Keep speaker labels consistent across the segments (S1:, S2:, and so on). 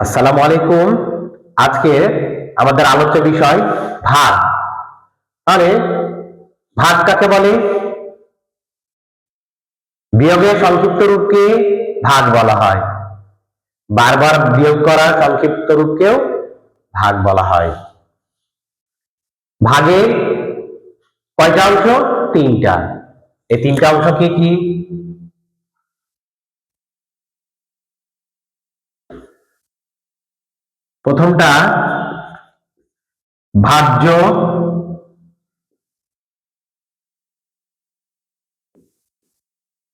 S1: আসসালামু আলাইকুম। আজকে আমাদের আলোচ্য বিষয় ভাগ। মানে ভাগ কাকে বলে? বিয়োগের সংক্ষিপ্ত রূপকে ভাগ বলা হয়। বারবার বিয়োগ করার সংক্ষিপ্ত রূপকেও ভাগ বলা হয়। ভাগের কয়টা অংশ? তিনটা। এই তিনটা অংশ কি কি? প্রথমটা ভাজ্য,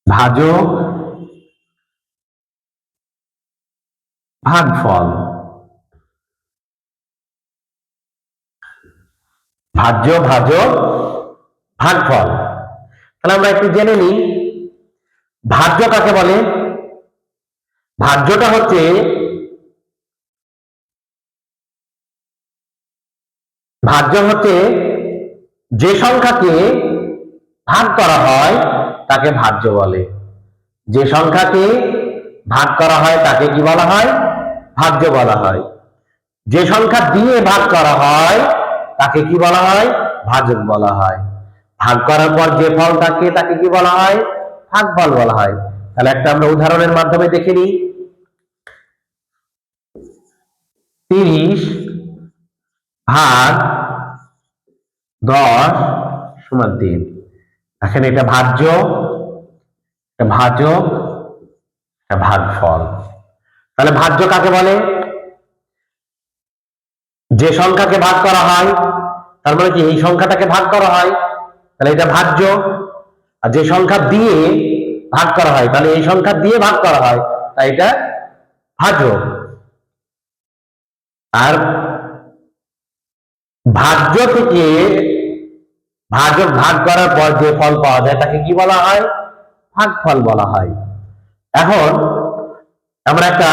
S1: ভাজক, ভাগফল। ভাজ্য, ভাজক, ভাগফল। তাহলে আমরা একটু জেনে নিই ভাজ্য কাকে বলে। ভাজ্যটা হচ্ছে যে সংখ্যাকে ভাগ করা হয় তাকে ভাজ্য বলে। যে সংখ্যাকে ভাগ করা হয় তাকে কি বলা হয়? ভাজ্য বলা হয়। যে সংখ্যা দিয়ে ভাগ করা হয় তাকে কি বলা হয়? ভাজক বলা হয়। ভাগ করার পর যে ফল থাকে তাকে কি বলা হয়? ভাগফল বলা হয়। তাহলে একটা আমরা উদাহরণের মাধ্যমে দেখে নিই। 30 ভাগ 10 সমান 3। এখানে এটা ভাজ্য, এটা ভাজক, এটা ভাগফল। তাহলে ভাজ্য কাকে বলে? যে সংখ্যাকে ভাগ করা হয়, তার মানে কি এই সংখ্যাটাকে ভাগ করা হয়, তাহলে এটা ভাজ্য। আর যে সংখ্যা দিয়ে ভাগ করা হয়, তাহলে এই সংখ্যা দিয়ে ভাগ করা হয়, তাই এটা ভাজক। আর ভাজ্য থেকে ভাজক ভাগ করার পর যে ফল পাওয়া যায় তাকে কি বলা হয়? ভাগফল বলা হয়। এখন আমরা একটা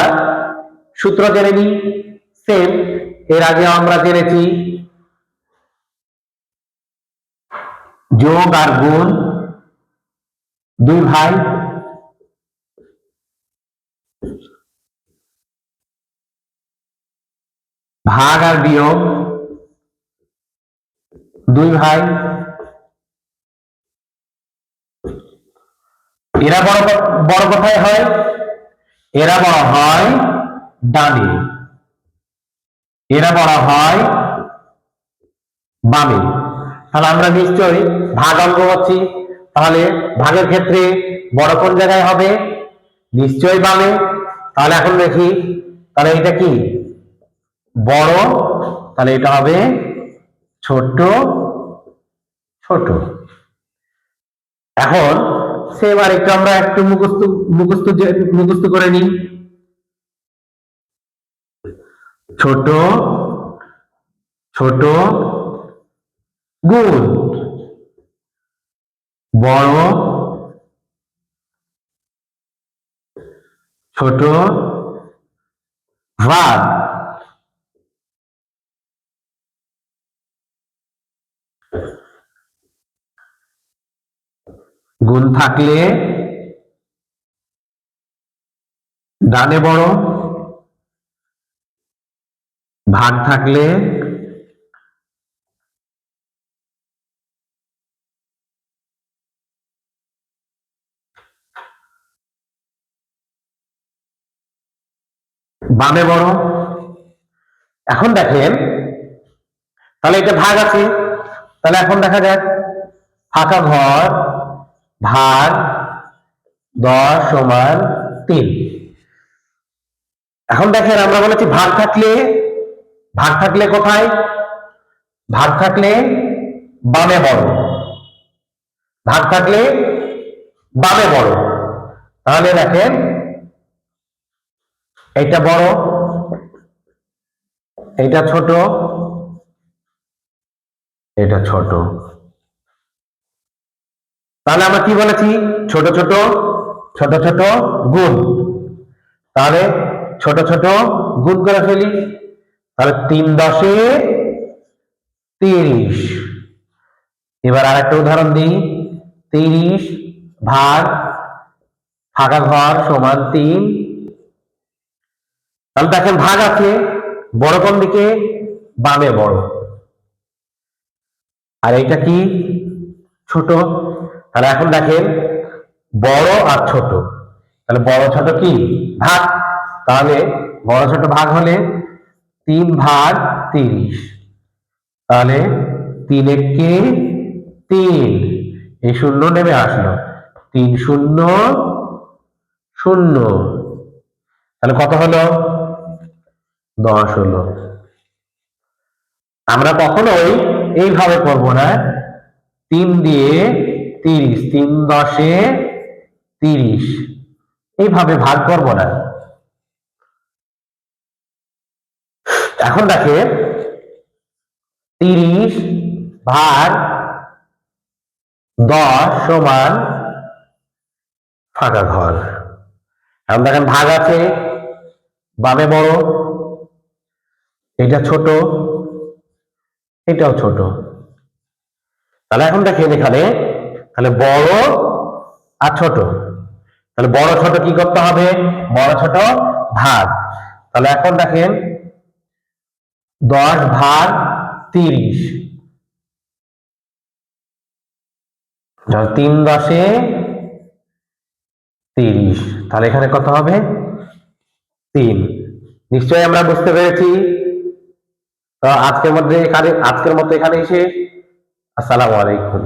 S1: সূত্র জেনে নিই। সেম এর আগে আমরা জেনেছি যোগ আর গুণ দুই ভাই, ভাগ আর বিয়োগ দুই ভাই। এরা বড় কোথায় হয়? এরা বড় হয় ডানে, এরা বড় হয় বামে। তাহলে আমরা নিশ্চয়ই ভাগ অঙ্ক হচ্ছি, তাহলে ভাগের ক্ষেত্রে বড় কোন জায়গায় হবে? নিশ্চয়ই বামে। তাহলে এখন দেখি, তাহলে এটা কি বড়, তাহলে এটা হবে ছোট ছোট। এখন সেম আর একটু আমরা একটু মুখস্থ করে নিই। ছোট ছোট গুণ বড় ছোট ভাগ। গুণ থাকলে ডানে বড়, ভাগ থাকলে বামে বড়। এখন দেখেন, তাহলে এটা ভাগ আছে, তাহলে এখন দেখা যাক ফাঁকা ঘর ভাগ 10 সমান 3। এখন দেখেন আমরা বলেছি ভাগ থাকলে কোথায়? ভাগ থাকলে বামে বড়, ভাগ থাকলে বামে বড়। তাহলে দেখেন এইটা বড়, এটা ছোট, এটা ছোট। তাহলে আমরা কি বলেছি? ছোট ছোট ছোট ছোট গুণ। তাহলে ছোট ছোট গুণ করে ফেলি। তাহলে 3 10 30। এবার আর একটা উদাহরণ দিই। 30 ভাগ ফাঁকা ঘর সমান 3। তাহলে দেখেন ভাগ আছে, বড় কোন দিকে? বামে বড়, আর এইটা কি? ছোট। তাহলে এখন দেখেন বড় আর ছোট, তাহলে বড় ছোট কি? ভাগ। তাহলে বড় ছোট ভাগ হলে 3/30। তাহলে 3 একে 3, এই শূন্য নেমে আসলো, 3 শূন্য শূন্য, তাহলে কত হলো? 10 হলো। আমরা কখনোই এইভাবে করব না, 3 দিয়ে 30, 3 10 30, এইভাবে ভাগ করব না। এখন দেখে 30/10 সমান ফাঁকা ঘর। এখন দেখেন ভাগ আছে, বামে বড়, এটা ছোট, এটাও ছোট। তাহলে এখন দেখেন এখানে, তাহলে বড় আর ছোট, তাহলে বড় ছোট কি করতে হবে? বড় ছোট ভাগ। তাহলে এখন দেখেন 10/30, 3 10 30, তাহলে এখানে কত হবে? 3। নিশ্চয়ই আমরা বুঝতে পেরেছি। তো আজকের মতো এখানে শেষ। আসসালামু আলাইকুম।